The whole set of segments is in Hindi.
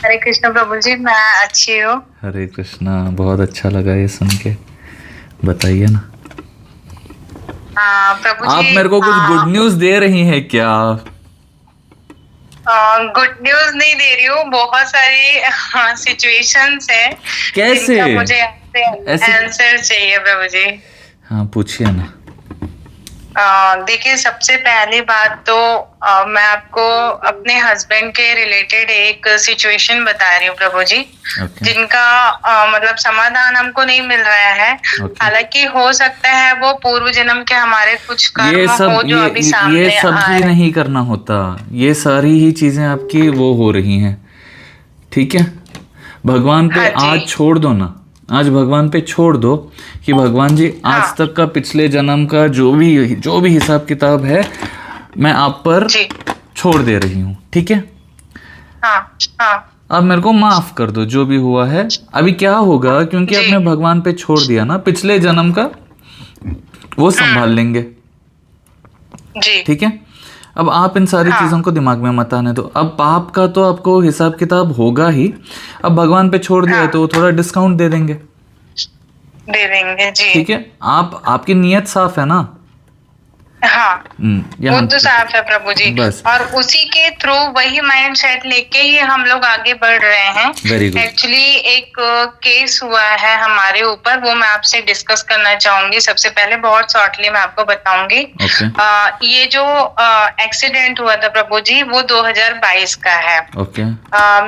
हरे कृष्ण प्रभु जी, मैं अच्छी हूँ। हरे कृष्णा। बहुत अच्छा लगा ये सुन के। बताइए ना। प्रभु आप जी, मेरे को कुछ गुड न्यूज़ दे रही हैं क्या? गुड न्यूज नहीं दे रही हूँ। बहुत सारी सिचुएशंस हैं कैसे? जिनका मुझे आपसे ऐसे? आंसर चाहिए प्रभु जी। हाँ, पूछिए ना। देखिए, सबसे पहली बात तो मैं आपको अपने हस्बैंड के रिलेटेड एक सिचुएशन बता रही हूँ प्रभु जी, ओके। जिनका मतलब समाधान हमको नहीं मिल रहा है। ओके। हालांकि हो सकता है वो पूर्व जन्म के हमारे कुछ ये कर्म सब हो जो अभी ये सामने सब आ ही रहे हैं। नहीं करना होता। ये सारी ही चीजें आपकी वो हो रही हैं। ठीक है। भगवान पे हाँ जी। आज छोड़ दो ना। आज भगवान पे छोड़ दो कि भगवान जी आज हाँ तक का पिछले जन्म का जो भी हिसाब किताब है, मैं आप पर जी। छोड़ दे रही हूँ। ठीक है। हाँ हाँ अब मेरे को माफ कर दो जो भी हुआ है। अभी क्या होगा, क्योंकि जी। आपने भगवान पे छोड़ दिया ना, पिछले जन्म का वो संभाल लेंगे। जी। ठीक है। अब आप इन सारी हाँ, चीज़ों को दिमाग में मत आने दो। अब पाप का तो आपको हिसाब किताब होगा ही। अब भगवान पे छोड़ दिया है हाँ, तो वो थोड़ा डिस्काउंट दे देंगे। दे देंगे जी। ठीक है। आपकी नीयत साफ है ना? हाँ, वो यहाँ तो तक साफ है प्रभु जी। बस। और उसी के थ्रू वही माइंड सेट लेके ही हम लोग आगे बढ़ रहे हैं। Very good. एक्चुअली एक केस हुआ है हमारे ऊपर, वो मैं आपसे डिस्कस करना चाहूंगी। सबसे पहले बहुत शॉर्टली मैं आपको बताऊंगी। ओके। ये जो एक्सीडेंट हुआ था प्रभु जी, वो 2022 का है। ओके।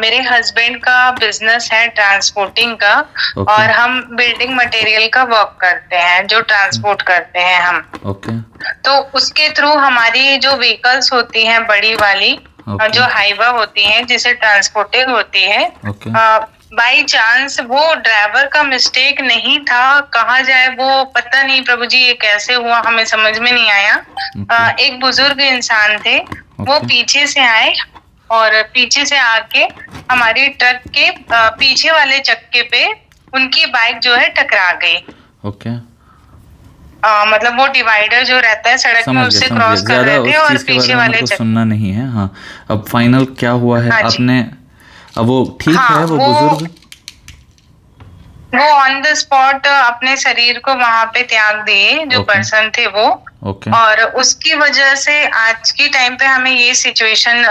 मेरे हस्बैंड का बिजनेस है ट्रांसपोर्टिंग का। ओके। और हम बिल्डिंग मटेरियल का वर्क करते हैं, जो ट्रांसपोर्ट करते हैं हम। ओके। तो उसके थ्रू हमारी जो व्हीकल्स होती हैं बड़ी वाली, ओके। जो हाईवा होती हैं जिसे ट्रांसपोर्टिंग होती है, ओके। बाई चांस वो ड्राइवर का मिस्टेक नहीं था। कहा जाए वो पता नहीं प्रभु जी, ये कैसे हुआ हमें समझ में नहीं आया। एक बुजुर्ग इंसान थे, वो ओके। पीछे से आए और पीछे से आके हमारी ट्रक के पीछे वाले चक्के पे उनकी बाइक जो है टकरा गई। ओके। मतलब वो डिवाइडर जो रहता है सड़क में, समझ गया उससे समझ गया। क्रॉस कर ज़्यादा रहे थे उस और चीज़ के बारे पीछे में मेरे वाले को सुनना नहीं है। हाँ। अब फाइनल क्या हुआ है हाँ जी। आपने? अब वो ठीक हाँ, है वो बुजुर्ग? वो ऑन द स्पॉट अपने शरीर को वहां पे त्याग दिए, जो ओके। पर्सन थे वो। ओके। और उसकी वजह से आज के टाइम पे हमें ये सिचुएशन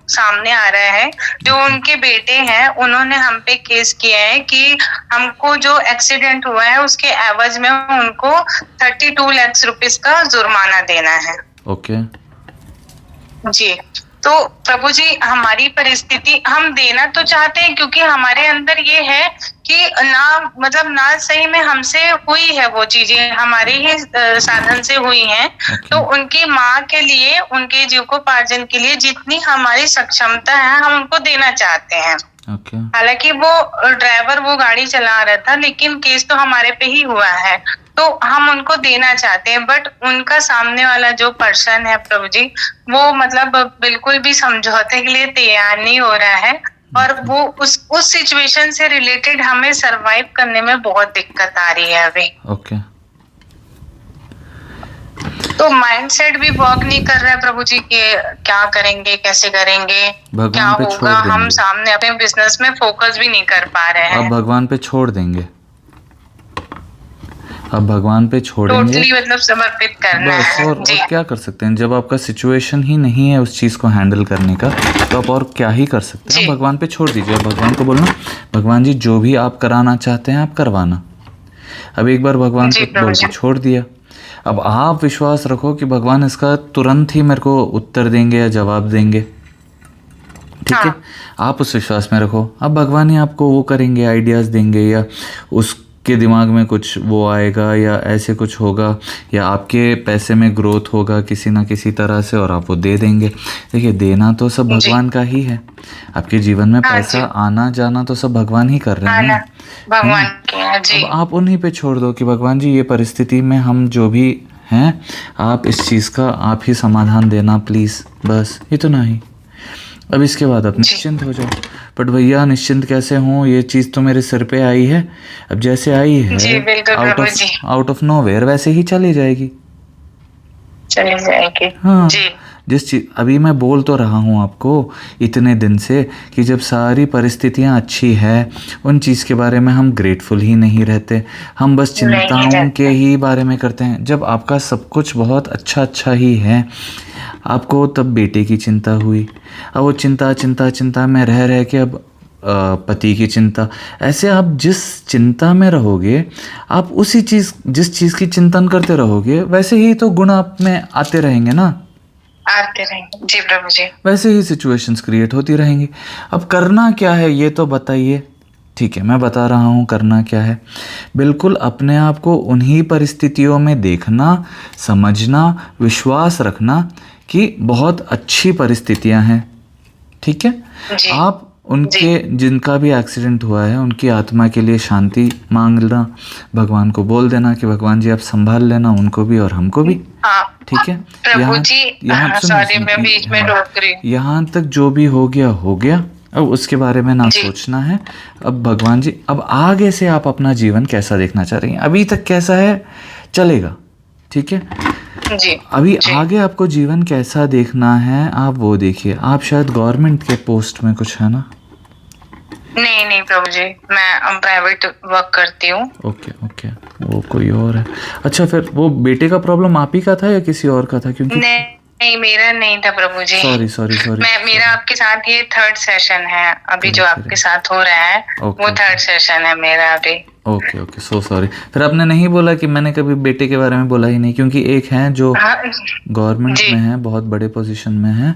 सामने आ रहा है। जो उनके बेटे हैं, उन्होंने हम पे केस किया है कि हमको जो एक्सीडेंट हुआ है उसके एवज में उनको 32 लाख रुपीस का जुर्माना देना है। ओके। जी। तो प्रभु जी, हमारी परिस्थिति हम देना तो चाहते हैं, क्योंकि हमारे अंदर ये है कि ना, मतलब ना सही में हमसे हुई है वो चीजें, हमारे ही साधन से हुई हैं। तो उनकी माँ के लिए, उनके जीविकोपार्जन के लिए जितनी हमारी सक्षमता है, हम उनको देना चाहते हैं। ओके। हालांकि वो ड्राइवर वो गाड़ी चला रहा था, लेकिन केस तो हमारे पे ही हुआ है। तो हम उनको देना चाहते हैं, बट उनका सामने वाला जो पर्सन है प्रभु जी, वो मतलब बिल्कुल भी समझौते के लिए तैयार नहीं हो रहा है। और वो उस सिचुएशन से रिलेटेड हमें सरवाइव करने में बहुत दिक्कत आ रही है अभी। ओके। तो माइंडसेट भी वर्क नहीं कर रहा है प्रभु जी के क्या करेंगे, कैसे करेंगे, क्या भगवान पे छोड़ होगा। हम देंगे। सामने अपने बिजनेस में फोकस भी नहीं कर पा रहे अब हैं। भगवान पे छोड़ देंगे। अब भगवान पे छोड़ेंगे। टोटली मतलब समर्पित करना बस। है और जी। क्या कर सकते हैं? जब आपका सिचुएशन ही नहीं है उस चीज़ को हैंडल करने का, तो आप और क्या ही कर सकते हैं? जी। भगवान पे छोड़ दीजिए। अब भगवान को बोलना, भगवान जी जो भी आप कराना चाहते हैं आप करवाना। अब एक बार भगवान जी को प्रभु बोल जी। के छोड़ दिया। अब आप विश्वास रखो कि भगवान इसका तुरंत ही मेरे को उत्तर देंगे या जवाब देंगे। ठीक है। हाँ। आप उस विश्वास में रखो। अब भगवान ही आपको वो करेंगे, आइडियाज़ देंगे, या उसके दिमाग में कुछ वो आएगा, या ऐसे कुछ होगा, या आपके पैसे में ग्रोथ होगा किसी ना किसी तरह से और आप वो दे देंगे। देखिए, देना तो सब जी। भगवान का ही है। आपके जीवन में हाँ पैसा जी। आना जाना तो सब भगवान ही कर रहे हैं आना ना। भगवान के हैं जी। अब आप उन्हीं पे छोड़ दो कि भगवान जी ये परिस्थिति में हम जो भी हैं, आप इस चीज़ का आप ही समाधान देना प्लीज़। बस इतना ही। अब इसके बाद आप निश्चिंत हो जाओ। बट भैया, निश्चिंत कैसे हूँ? ये चीज़ तो मेरे सिर पे आई है। अब जैसे आई जी है बिल्कुल प्रभु जी। आउट ऑफ नोवेयर, वैसे ही चली जाएगी। चली जाएगी। हाँ। जी। जिस चीज अभी मैं बोल तो रहा हूँ आपको इतने दिन से कि जब सारी परिस्थितियाँ अच्छी है उन चीज़ के बारे में हम ग्रेटफुल ही नहीं रहते, हम बस नहीं चिंताओं के रहते। ही बारे में करते हैं। जब आपका सब कुछ बहुत अच्छा अच्छा ही है, आपको तब बेटे की चिंता हुई, अब वो चिंता चिंता चिंता में रह रह के अब पति की चिंता, ऐसे आप जिस चिंता में रहोगे, आप उसी चीज़ जिस चीज़ की चिंतन करते रहोगे, वैसे ही तो गुण आप में आते रहेंगे ना, आते रहेंगे। जी प्रभु जी। वैसे ही सिचुएशंस क्रिएट होती रहेंगी। अब करना क्या है ये तो बताइए। ठीक है, मैं बता रहा हूँ करना क्या है। बिल्कुल अपने आप को उन्हीं परिस्थितियों में देखना, समझना, विश्वास रखना कि बहुत अच्छी परिस्थितियाँ हैं। ठीक है, जी आप उनके जिनका भी एक्सीडेंट हुआ है उनकी आत्मा के लिए शांति मांगना, भगवान को बोल देना कि भगवान जी आप संभाल लेना उनको भी और हमको भी। हाँ ठीक है, प्रभु जी। यहाँ सॉरी मैं बीच में रोक रही हूँ। यहाँ तक जो भी हो गया, अब उसके बारे में ना सोचना है। अब भगवान जी, अब आगे से आप अपना जीवन कैसा देखना चाह रही हैं, अभी तक कैसा है चलेगा, ठीक है, जी अभी आगे आपको जीवन कैसा देखना है आप वो देखिए। आप शायद गवर्नमेंट के पोस्ट में कुछ है ना? नहीं नहीं प्रभु जी, मैं प्राइवेट वर्क करती हूँ। ओके ओके, वो कोई और है। अच्छा, फिर वो बेटे का प्रॉब्लम आप ही का था या किसी और का था? क्योंकि नहीं मेरा नहीं था प्रभु जी। सॉरी मेरा आपके साथ ये 3rd सेशन है अभी जो आपके साथ हो रहा है। वो 3rd सेशन है मेरा अभी। Okay so sorry. फिर आपने नहीं बोला कि मैंने कभी बेटे के बारे में बोला ही नहीं, क्योंकि एक हैं जो गवर्नमेंट में है, बहुत बड़े पोजीशन में है,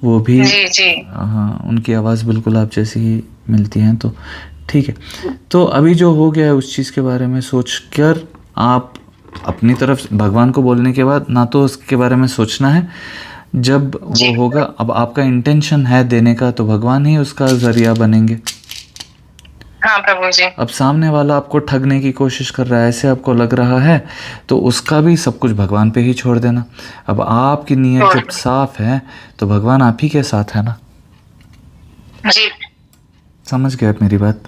वो भी जी हाँ, उनकी आवाज़ बिल्कुल आप जैसी ही मिलती हैं। तो ठीक है, तो अभी जो हो गया है उस चीज़ के बारे में सोच कर आप अपनी तरफ भगवान को बोलने के बाद ना तो उसके बारे में सोचना है, जब वो होगा, अब आपका इंटेंशन है देने का तो भगवान ही उसका जरिया बनेंगे। हाँ प्रभु जी। अब सामने वाला आपको ठगने की कोशिश कर रहा है, ऐसे आपको लग रहा है, तो उसका भी सब कुछ भगवान पे ही छोड़ देना। अब आपकी नीयत जब साफ है तो भगवान आप ही के साथ है ना। जी समझ गए आप मेरी बात?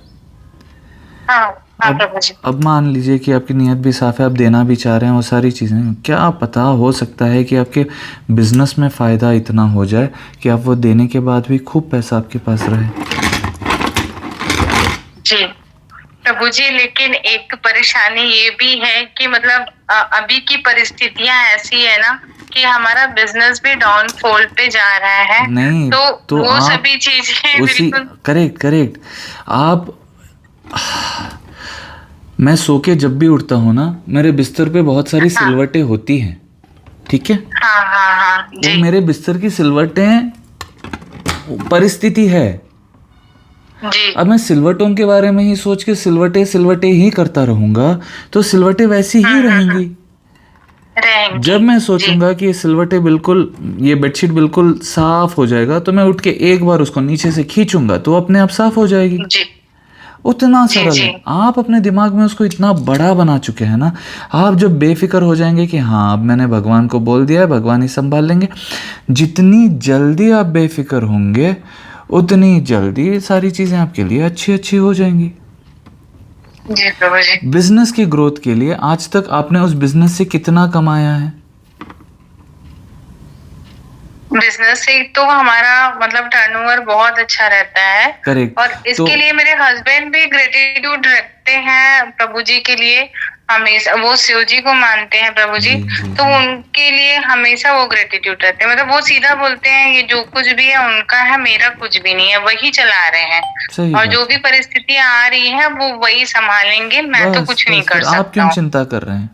हाँ प्रभु जी। अब मान लीजिए कि आपकी नीयत भी साफ है, आप देना भी चाह रहे हैं वो सारी चीज़ें, क्या पता हो सकता है कि आपके बिजनेस में फ़ायदा इतना हो जाए कि आप वो देने के बाद भी खूब पैसा आपके पास रहे। जी प्रभु जी, लेकिन एक परेशानी ये भी है कि मतलब अभी की परिस्थितियां ऐसी है ना कि हमारा बिजनेस भी डाउनफॉल पे जा रहा है। नहीं तो वो सभी चीजें उसी बिल्कुल करेक्ट आप मैं सो के जब भी उठता हूँ ना, मेरे बिस्तर पे बहुत सारी सिलवटें होती हैं, ठीक है? हाँ वो मेरे बिस्तर की सिलवटें परिस्थिति है। जी। अब मैं सिलवटों के बारे में ही सोच के सिलवटें ही करता रहूंगा तो सिलवटें वैसी ही रहेंगी। जब मैं सोचूंगा कि ये सिलवटें बिल्कुल, ये बेडशीट बिल्कुल साफ हो जाएगा, तो मैं उठ के एक बार उसको नीचे से खींचूंगा तो अपने आप साफ हो जाएगी। उतना सरल है। आप अपने दिमाग में उसको इतना बड़ा बना चुके हैं ना, आप जब बेफिक्र हो जाएंगे कि हाँ अब मैंने भगवान को बोल दिया है, भगवान ही संभाल लेंगे, जितनी जल्दी आप बेफिक्र होंगे उतनी जल्दी सारी चीज़ें आपके लिए अच्छी हो जाएंगी। जी प्रभु जी। बिजनेस की ग्रोथ के लिए आज तक आपने उस बिजनेस से कितना कमाया है? बिजनेस से तो हमारा मतलब टर्नओवर बहुत अच्छा रहता है। करेक्ट। और इसके लिए मेरे हस्बैंड भी ग्रेटिट्यूड रखते हैं प्रभु जी के लिए हमेशा। वो शिव जी को मानते हैं प्रभु जी, तो उनके लिए हमेशा वो ग्रेटिट्यूड रहते हैं। मतलब वो सीधा बोलते हैं ये जो कुछ भी है उनका है, मेरा कुछ भी नहीं है, वही चला रहे हैं। और जो भी परिस्थितियां आ रही है वो वही संभालेंगे, मैं तो कुछ नहीं कर सकता। आप क्यों चिंता कर रहे हैं?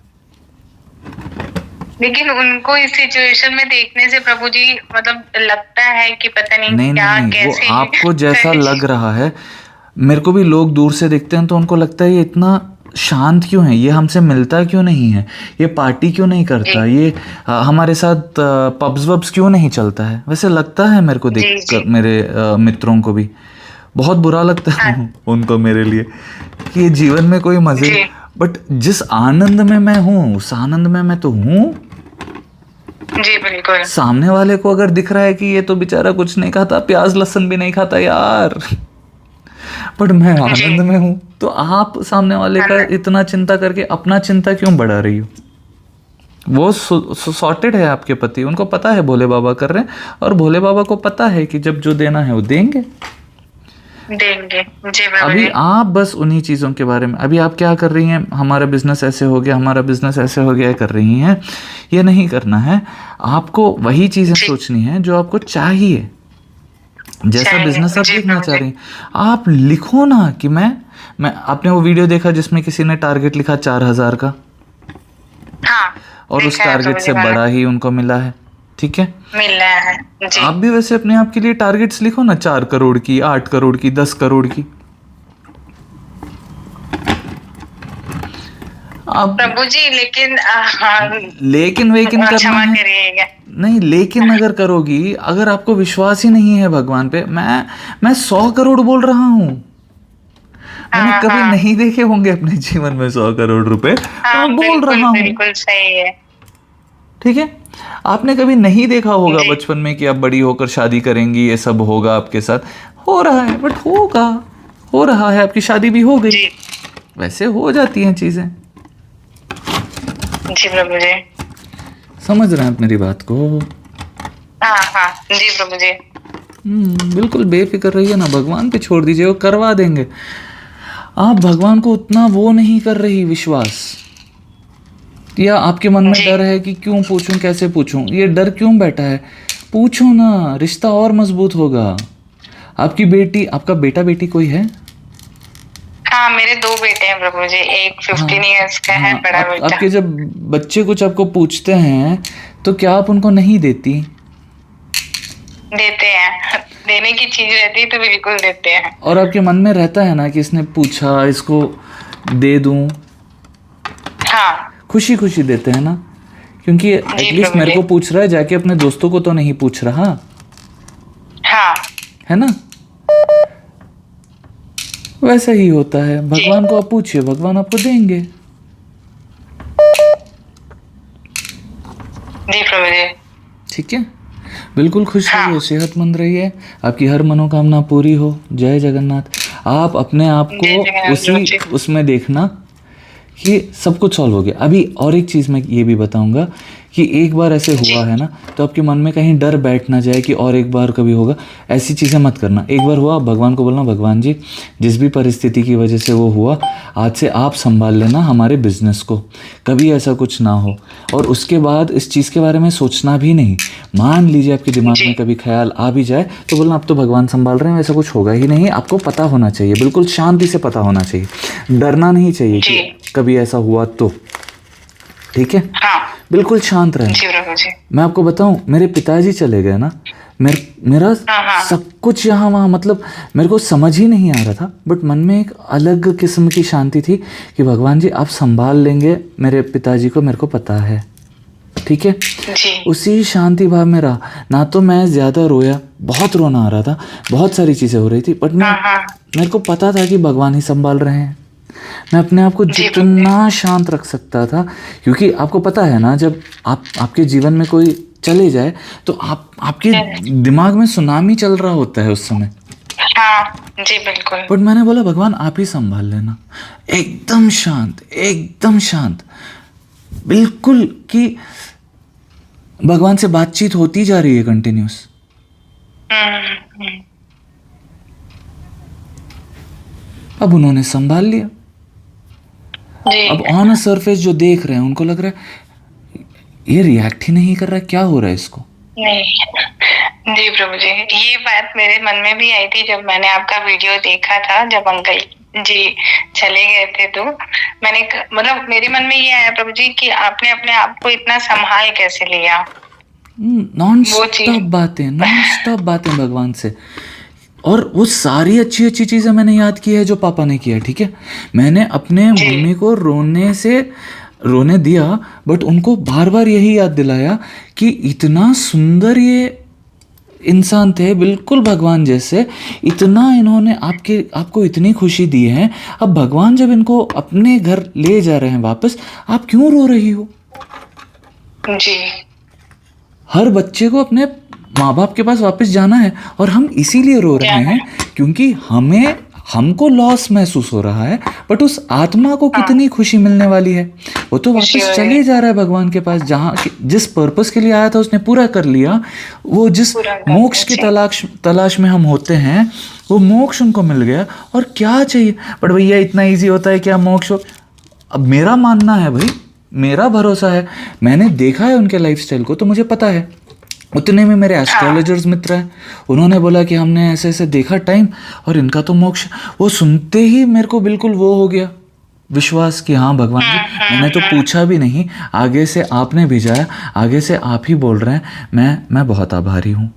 लेकिन उनको इस सिचुएशन में देखने से प्रभु जी मतलब लगता है कि पता नहीं क्या कैसे। वो आपको जैसा लग रहा है, मेरे को भी लोग दूर से देखते हैं तो उनको लगता है ये इतना शांत क्यों है, ये हमसे मिलता क्यों नहीं है, ये पार्टी क्यों नहीं करता, ये हमारे साथ पब्स वब्स क्यों नहीं चलता है। वैसे लगता है मेरे को देख कर, मेरे मित्रों को भी बहुत बुरा लगता है उनको मेरे लिए कि ये जीवन में कोई मजे, बट जिस आनंद में मैं हूँ उस आनंद में मैं तो हूँ। जी बिल्कुल। सामने वाले को अगर दिख रहा है कि ये तो बेचारा कुछ नहीं खाता, प्याज लहसुन भी नहीं खाता यार, बट मैं आनंद में हूँ, तो आप सामने वाले का इतना चिंता करके अपना चिंता क्यों बढ़ा रही हो? वो सॉर्टेड है आपके पति, उनको पता है भोले बाबा कर रहे हैं, और भोले बाबा को पता है कि जब जो देना है वो देंगे। जी अभी आप बस उन्हीं चीज़ों के बारे में, अभी आप क्या कर रही हैं, हमारा बिजनेस ऐसे हो गया, हमारा बिजनेस ऐसे हो गया कर रही हैं, ये नहीं करना है। आपको वही चीज़ें सोचनी है जो आपको चाहिए, जैसा बिजनेस आप देखना चाह रही हैं। आप लिखो ना कि मैं आपने वो वीडियो देखा जिसमें किसी ने टारगेट लिखा 4,000 का, हाँ, और उस टारगेट से बड़ा ही उनको मिला है, ठीक है, मिल रहा है जी। आप भी वैसे अपने आप के लिए टारगेट्स लिखो ना, 4 करोड़ की, 8 करोड़ की, 10 करोड़ की। आप प्रभु जी लेकिन लेकिन करना है नहीं, लेकिन अगर करोगी, अगर आपको विश्वास ही नहीं है भगवान पे, मैं 100 करोड़ बोल रहा हूँ, मैंने कभी नहीं देखे होंगे अपने जीवन में 100 करोड़ रुपए, मैं बोल रहा हूँ, बिल्कुल सही है, ठीक है। आपने कभी नहीं देखा होगा बचपन में कि आप बड़ी होकर शादी करेंगी, ये सब होगा आपके साथ, हो रहा है, बट होगा, हो रहा है, आपकी शादी भी हो गई, वैसे हो जाती हैं चीजें। जी प्रभु जी, समझ रहे हैं आप मेरी बात को? हाँ जी प्रभु जी। बिल्कुल बेफिक्र रहिए ना, भगवान पे छोड़ दीजिए, वो करवा देंगे। आप भगवान को उतना वो नहीं कर रही विश्वास, या आपके मन में डर है कि क्यों पूछूं, कैसे पूछूं, ये डर क्यों बैठा है? पूछो ना, रिश्ता और मजबूत होगा। आपकी बेटी, आपका बेटा बेटी कोई है? हाँ, मेरे 2 बेटे हैं प्रभु जी, एक 15 इयर्स का है, बड़ा बेटा। आपके जब बच्चे कुछ आपको पूछते हैं तो क्या आप उनको नहीं देती? देते हैं, देने की चीज रहती है तो बिल्कुल देते हैं। और आपके मन में रहता है ना कि इसने पूछा, इसको दे दूं? हाँ, खुशी खुशी देते हैं ना, क्योंकि एटलीस्ट मेरे को पूछ रहा है, जाके अपने दोस्तों को तो नहीं पूछ रहा, हाँ, है ना। वैसा ही होता है, भगवान को आप पूछिए, भगवान आपको देंगे। जी प्रभु जी, ठीक है, बिल्कुल खुश रहिए, सेहतमंद रहिए, आपकी हर मनोकामना पूरी हो। जय जगन्नाथ। आप अपने आप को उसी उसमें देखना कि सब कुछ सॉल्व हो गया। अभी और एक चीज़ मैं ये भी बताऊंगा कि एक बार ऐसे हुआ है ना, तो आपके मन में कहीं डर बैठ ना जाए कि और एक बार कभी होगा, ऐसी चीज़ें मत करना। एक बार हुआ, भगवान को बोलना, भगवान जी जिस भी परिस्थिति की वजह से वो हुआ, आज से आप संभाल लेना हमारे बिजनेस को, कभी ऐसा कुछ ना हो। और उसके बाद इस चीज़ के बारे में सोचना भी नहीं। मान लीजिए आपके दिमाग में कभी ख्याल आ भी जाए तो बोलना अब तो भगवान संभाल रहे हैं, ऐसा कुछ होगा ही नहीं। आपको पता होना चाहिए, बिल्कुल शांति से पता होना चाहिए, डरना नहीं चाहिए कि कभी ऐसा हुआ तो, ठीक है। हाँ, बिल्कुल शांत रहे। मैं आपको बताऊं, मेरे पिताजी चले गए ना, मेरा सब कुछ यहाँ वहाँ, मतलब मेरे को समझ ही नहीं आ रहा था, बट मन में एक अलग किस्म की शांति थी कि भगवान जी आप संभाल लेंगे मेरे पिताजी को, मेरे को पता है, ठीक है। उसी शांति भाव में रहा ना। तो मैं ज़्यादा रोया, बहुत रोना आ रहा था, बहुत सारी चीज़ें हो रही थी, बट मेरे को पता था कि भगवान ही संभाल रहे हैं। मैं अपने आप को जितना शांत रख सकता था, क्योंकि आपको पता है ना, जब आपके जीवन में कोई चले जाए तो आपके दिमाग में सुनामी चल रहा होता है उस समय। हाँ जी बिल्कुल। बट मैंने बोला भगवान आप ही संभाल लेना, एकदम शांत, एकदम शांत, बिल्कुल कि भगवान से बातचीत होती जा रही है कंटिन्यूस। अब उन्होंने संभाल लिया। अब ऑन अ सरफेस जो देख रहे हैं उनको लग रहा है ये रिएक्ट ही नहीं कर रहा, क्या हो रहा है इसको। नहीं जी प्रभु जी, ये बात मेरे मन में भी आई थी जब मैंने आपका वीडियो देखा था, जब अंकल जी चले गए थे, तो मैंने मतलब मेरे मन में ये आया प्रभु जी कि आपने अपने आप को इतना संभाल कैसे लिया। नॉन स्टॉप बातें भगवान से, और वो सारी अच्छी अच्छी चीज़ें मैंने याद की है जो पापा ने किया, ठीक है। मैंने अपने मम्मी को रोने दिया, बट उनको बार बार यही याद दिलाया कि इतना सुंदर ये इंसान थे, बिल्कुल भगवान जैसे, इतना इन्होंने आपको इतनी खुशी दी है। अब भगवान जब इनको अपने घर ले जा रहे हैं वापस, आप क्यों रो रही हो। जी, हर बच्चे को अपने माँ बाप के पास वापस जाना है, और हम इसीलिए रो रहे हैं क्योंकि हमें हमको लॉस महसूस हो रहा है, बट उस आत्मा को कितनी खुशी मिलने वाली है। वो तो खुशी वापस हो चले जा रहा है भगवान के पास, जहाँ जिस पर्पस के लिए आया था उसने पूरा कर लिया। वो जिस पूरा कर मोक्ष की लिया, तलाश में हम होते हैं, वो मोक्ष उनको मिल गया। और क्या चाहिए? बट भैया इतना इजी होता है क्या मोक्ष हो? अब मेरा मानना है भाई, मेरा भरोसा है, मैंने देखा है उनके लाइफस्टाइल को, तो मुझे पता है। उतने में मेरे एस्ट्रोलॉजर्स मित्र हैं, उन्होंने बोला कि हमने ऐसे ऐसे देखा टाइम, और इनका तो मोक्ष। वो सुनते ही मेरे को बिल्कुल वो हो गया विश्वास कि हाँ भगवान जी, मैंने तो पूछा भी नहीं, आगे से आपने भेजाया, आगे से आप ही बोल रहे हैं, मैं बहुत आभारी हूँ।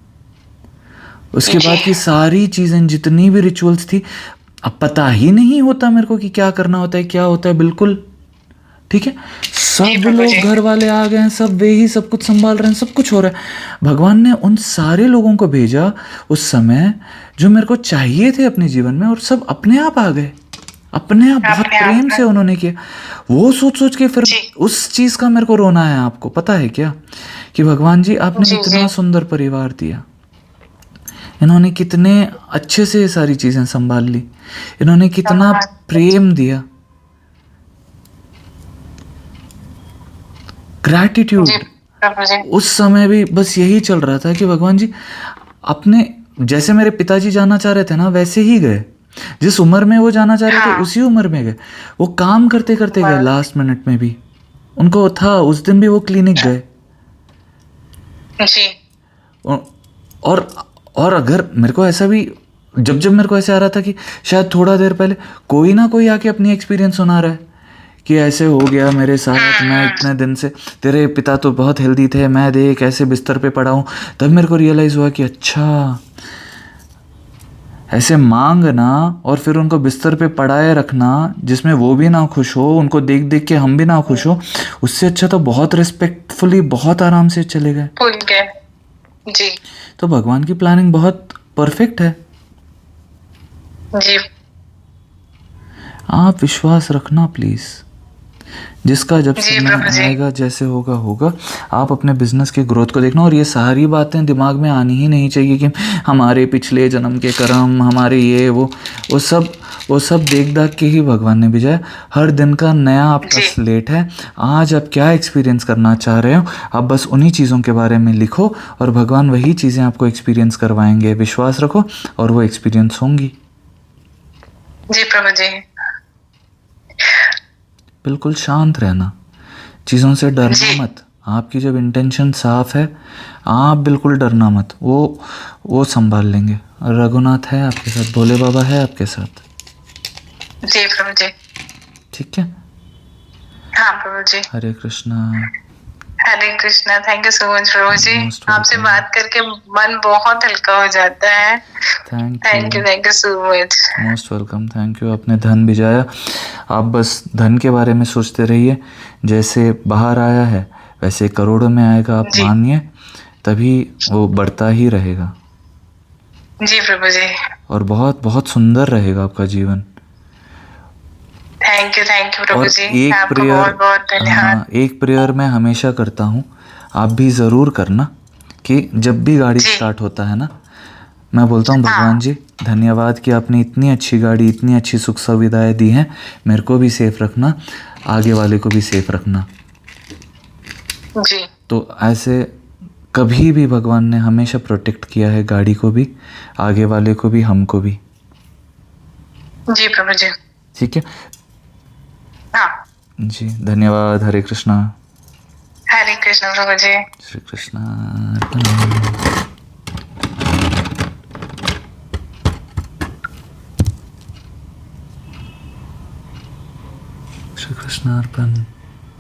उसके बाद की सारी चीज़ें, जितनी भी रिचुअल्स थी, अब पता ही नहीं होता मेरे को कि क्या करना होता है, क्या होता है, बिल्कुल ठीक है। सब लोग घर वाले आ गए हैं, सब वे ही सब कुछ संभाल रहे हैं, सब कुछ हो रहा है। भगवान ने उन सारे लोगों को भेजा उस समय जो मेरे को चाहिए थे अपने जीवन में, और सब अपने आप आ गए, अपने आप बहुत प्रेम से उन्होंने किया। वो सोच सोच के फिर उस चीज का मेरे को रोना है। आपको पता है क्या कि भगवान जी आपने इतना सुंदर परिवार दिया, इन्होंने कितने अच्छे से ये सारी चीजें संभाल ली, इन्होंने कितना प्रेम दिया, ग्रैटिट्यूड। उस समय भी बस यही चल रहा था कि भगवान जी अपने, जैसे मेरे पिताजी जाना चाह रहे थे ना, वैसे ही गए। जिस उम्र में वो जाना चाह रहे थे उसी उम्र में गए। वो काम करते करते गए, लास्ट मिनट में भी उनको था, उस दिन भी वो क्लिनिक गए। और अगर मेरे को ऐसा भी, जब मेरे को ऐसे आ रहा था कि शायद थोड़ा देर पहले कोई ना कोई आके अपनी एक्सपीरियंस सुना रहा है कि ऐसे हो गया मेरे साथ, मैं इतने दिन से, तेरे पिता तो बहुत हेल्दी थे, मैं देख ऐसे बिस्तर पे पड़ा हूँ। तब मेरे को रियलाइज़ हुआ कि अच्छा, ऐसे मांगना और फिर उनको बिस्तर पे पड़ाए रखना, जिसमें वो भी ना खुश हो, उनको देख देख के हम भी ना खुश हो, उससे अच्छा तो बहुत रिस्पेक्टफुली, बहुत आराम से चले गए। जी। तो भगवान की प्लानिंग बहुत परफेक्ट है जी। आप विश्वास रखना प्लीज़। जिसका जब समय आएगा, जैसे होगा होगा। आप अपने बिजनेस की ग्रोथ को देखना, और ये सारी बातें दिमाग में आनी ही नहीं चाहिए कि हमारे पिछले जन्म के कर्म, हमारे ये वो सब देख दाख के ही भगवान ने भेजा है। हर दिन का नया आपका स्लेट है। आज आप क्या एक्सपीरियंस करना चाह रहे हो, आप बस उन्हीं चीज़ों के बारे में लिखो, और भगवान वही चीज़ें आपको एक्सपीरियंस करवाएंगे। विश्वास रखो और वो एक्सपीरियंस होंगी। जी प्रभु जी। बिल्कुल शांत रहना, चीज़ों से डरना मत। आपकी जब इंटेंशन साफ है, आप बिल्कुल डरना मत, वो संभाल लेंगे। रघुनाथ है आपके साथ, भोले बाबा है आपके साथ। जी प्रभु जी। ठीक है। हाँ प्रभु जी। Hare Krishna. Hare Krishna. Thank you so much प्रभु जी। आपसे बात करके मन बहुत हल्का हो जाता है। Thank you so much. Most welcome. Thank you. आपने धन भिजाया। आप बस धन के बारे में सोचते रहिए, जैसे बाहर आया है वैसे करोड़ों में आएगा। आप मानिए, तभी वो बढ़ता ही रहेगा। जी प्रभु जी। और बहुत बहुत सुंदर रहेगा आपका जीवन। थैंक यू प्रभु जी। एक प्रेयर, बहुत बहुत धन्यवाद। एक प्रेयर मैं हमेशा करता हूँ, आप भी ज़रूर करना, कि जब भी गाड़ी स्टार्ट होता है ना, मैं बोलता हूँ भगवान जी धन्यवाद कि आपने इतनी अच्छी गाड़ी, इतनी अच्छी सुख सुविधाएं दी हैं, मेरे को भी सेफ रखना, आगे वाले को भी सेफ रखना। जी। तो ऐसे कभी भी भगवान ने हमेशा प्रोटेक्ट किया है, गाड़ी को भी, आगे वाले को भी, हमको भी। जी प्रभु जी। ठीक है। हाँ जी, धन्यवाद। हरे कृष्णा। हरे कृष्ण प्रभु जी। श्री कृष्णा। श्री कृष्णार्पण।